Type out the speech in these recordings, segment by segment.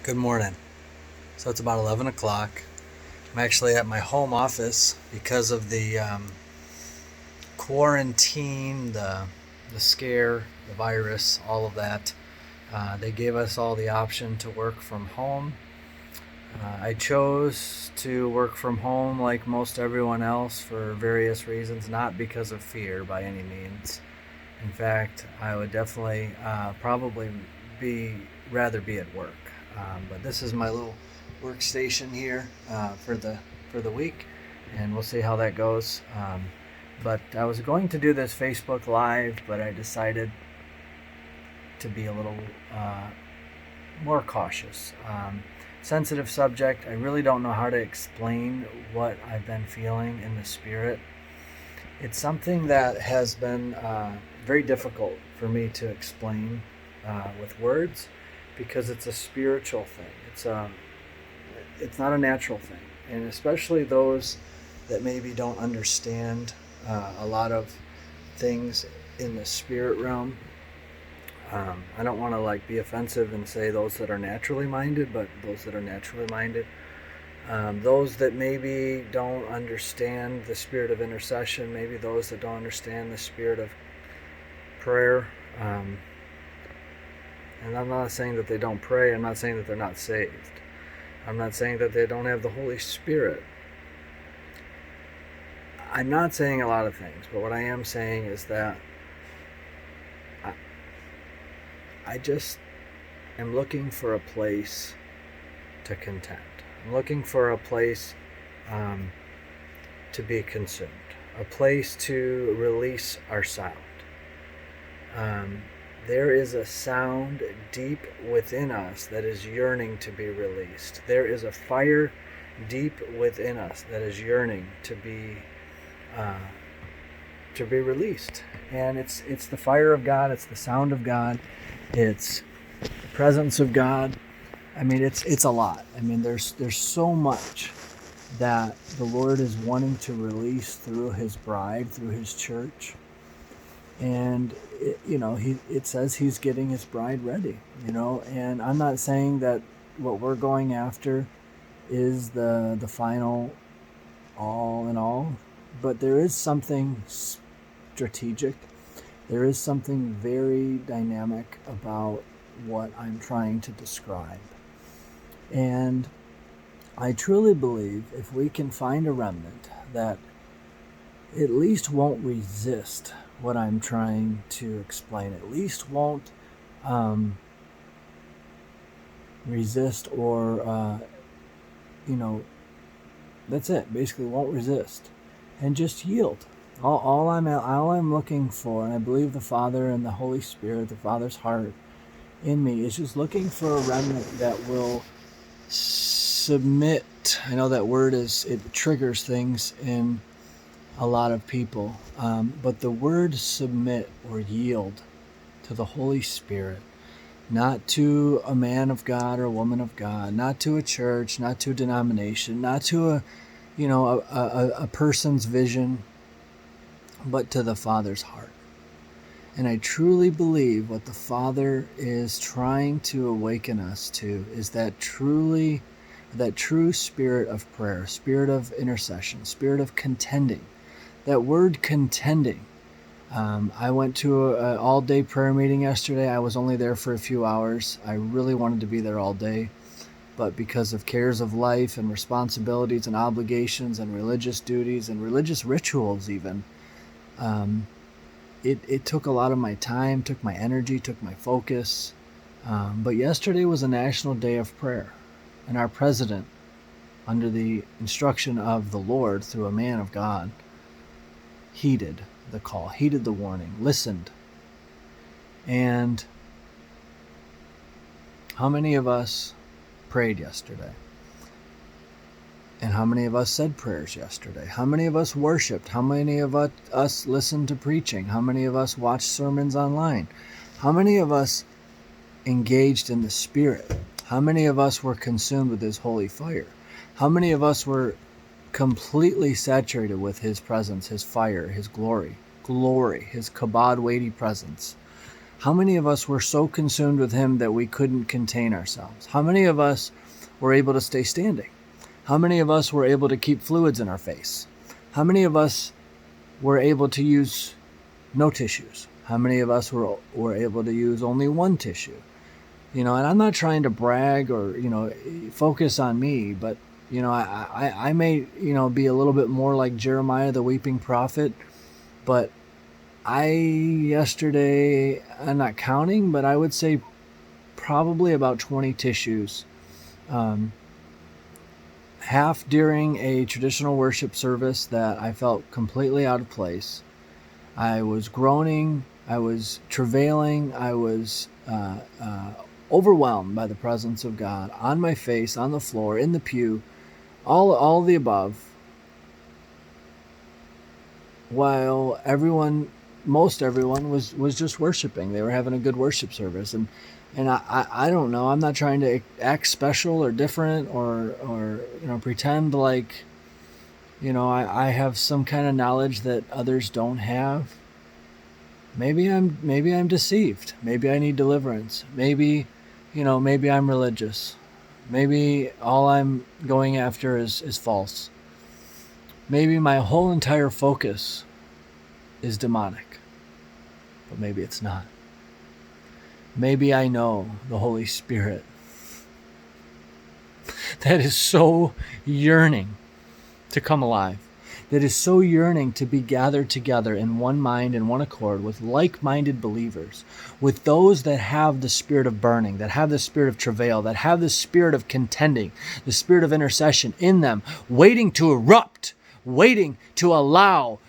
Good morning. So it's about 11 o'clock. I'm actually at my home office because of the quarantine, the scare, the virus, all of that. They gave us all the option to work from home. I chose to work from home like most everyone else for various reasons, not because of fear by any means. In fact, I would definitely probably be rather be at work. But this is my little workstation here for the week, and we'll see how that goes. But I was going to do this Facebook Live, but I decided to be a little more cautious. Sensitive subject. I really don't know how to explain what I've been feeling in the spirit. It's something that has been very difficult for me to explain with words because it's a spiritual thing. It's not a natural thing, and especially those that maybe don't understand a lot of things in the spirit realm. I don't want to be offensive and say those that are naturally minded, but those that are naturally minded. Those that maybe don't understand the spirit of intercession, maybe those that don't understand the spirit of prayer. And I'm not saying that they don't pray. I'm not saying that they're not saved. I'm not saying that they don't have the Holy Spirit. I'm not saying a lot of things, but what I am saying is that I just am looking for a place to contend. I'm looking for a place to be consumed, a place to release our sound. There is a sound deep within us that is yearning to be released. There is a fire deep within us that is yearning to be released. And it's the fire of God. It's the sound of God. It's the presence of God. I mean, it's a lot. I mean, there's so much that the Lord is wanting to release through His bride, through His church. And it says He's getting His bride ready. And I'm not saying that what we're going after is the final all in all, but there is something strategic. There is something very dynamic about what I'm trying to describe. And I truly believe if we can find a remnant that at least won't resist what I'm trying to explain, at least won't resist or, that's it, basically won't resist and just yield. All I'm looking for, and I believe the Father and the Holy Spirit, the Father's heart in me, is just looking for a remnant that will submit. I know that word it triggers things in a lot of people, but the word submit or yield to the Holy Spirit, not to a man of God or a woman of God, not to a church, not to a denomination, not to a person's vision, but to the Father's heart. And I truly believe what the Father is trying to awaken us to is that true spirit of prayer, spirit of intercession, spirit of contending. That word contending. I went to an all-day prayer meeting yesterday. I was only there for a few hours. I really wanted to be there all day, but because of cares of life and responsibilities and obligations and religious duties and religious rituals even, it took a lot of my time, took my energy, took my focus. But yesterday was a national day of prayer, and our president, under the instruction of the Lord through a man of God, heeded the call, heeded the warning, listened. And how many of us prayed yesterday? And how many of us said prayers yesterday? How many of us worshiped? How many of us listened to preaching? How many of us watched sermons online? How many of us engaged in the Spirit? How many of us were consumed with His holy fire? How many of us were completely saturated with His presence, His fire, His glory, His kabod weighty presence? How many of us were so consumed with him that we couldn't contain ourselves? How many of us were able to stay standing? How many of us were able to keep fluids in our face? How many of us were able to use no tissues? How many of us were able to use only one tissue? And I'm not trying to brag or, focus on me, but, I may, be a little bit more like Jeremiah, the weeping prophet, but yesterday, I'm not counting, but I would say probably about 20 tissues, half during a traditional worship service that I felt completely out of place. I was groaning, I was travailing, I was overwhelmed by the presence of God, on my face, on the floor, in the pew, all the above, while most everyone was just worshiping. They were having a good worship service, and I don't know, I'm not trying to act special or different or pretend like I have some kind of knowledge that others don't have. Maybe I'm deceived. Maybe I need deliverance. Maybe I'm religious. Maybe all I'm going after is false. Maybe my whole entire focus is demonic. But maybe it's not. Maybe I know the Holy Spirit that is so yearning to come alive, that is so yearning to be gathered together in one mind and one accord with like-minded believers, with those that have the spirit of burning, that have the spirit of travail, that have the spirit of contending, the spirit of intercession in them, waiting to erupt, waiting to allow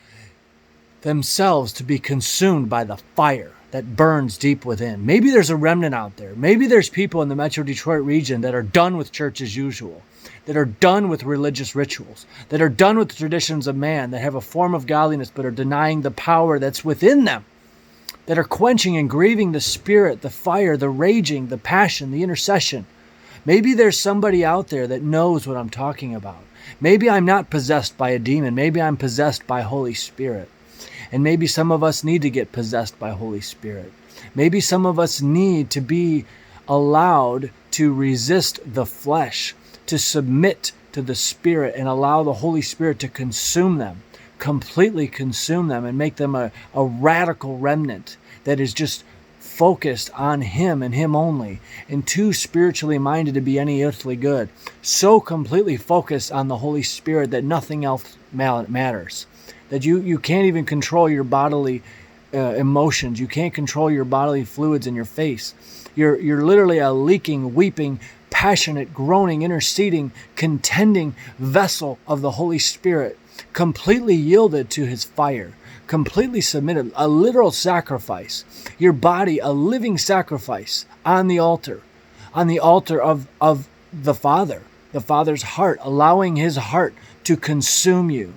themselves to be consumed by the fire that burns deep within. Maybe there's a remnant out there. Maybe there's people in the Metro Detroit region that are done with church as usual, that are done with religious rituals, that are done with the traditions of man, that have a form of godliness but are denying the power that's within them, that are quenching and grieving the spirit, the fire, the raging, the passion, the intercession. Maybe there's somebody out there that knows what I'm talking about. Maybe I'm not possessed by a demon. Maybe I'm possessed by Holy Spirit. And maybe some of us need to get possessed by Holy Spirit. Maybe some of us need to be allowed to resist the flesh, to submit to the Spirit and allow the Holy Spirit to consume them, completely consume them, and make them a radical remnant that is just focused on Him and Him only, and too spiritually minded to be any earthly good. So completely focused on the Holy Spirit that nothing else matters. That you can't even control your bodily emotions. You can't control your bodily fluids in your face. You're literally a leaking, weeping, passionate, groaning, interceding, contending vessel of the Holy Spirit, completely yielded to His fire, completely submitted, a literal sacrifice. Your body, a living sacrifice on the altar of the Father, the Father's heart, allowing His heart to consume you.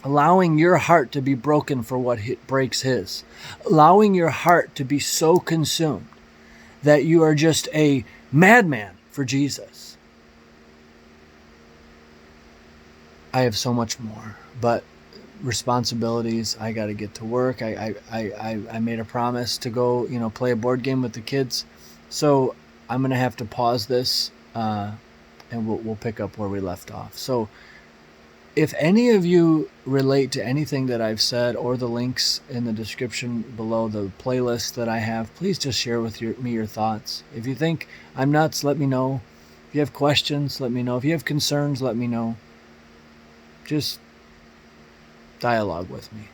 Allowing your heart to be broken for what breaks His. Allowing your heart to be so consumed that you are just a madman for Jesus. I have so much more, but responsibilities. I got to get to work. I made a promise to go, play a board game with the kids. So I'm going to have to pause this and we'll pick up where we left off. So if any of you relate to anything that I've said or the links in the description below, the playlist that I have, please just share with me your thoughts. If you think I'm nuts, let me know. If you have questions, let me know. If you have concerns, let me know. Just dialogue with me.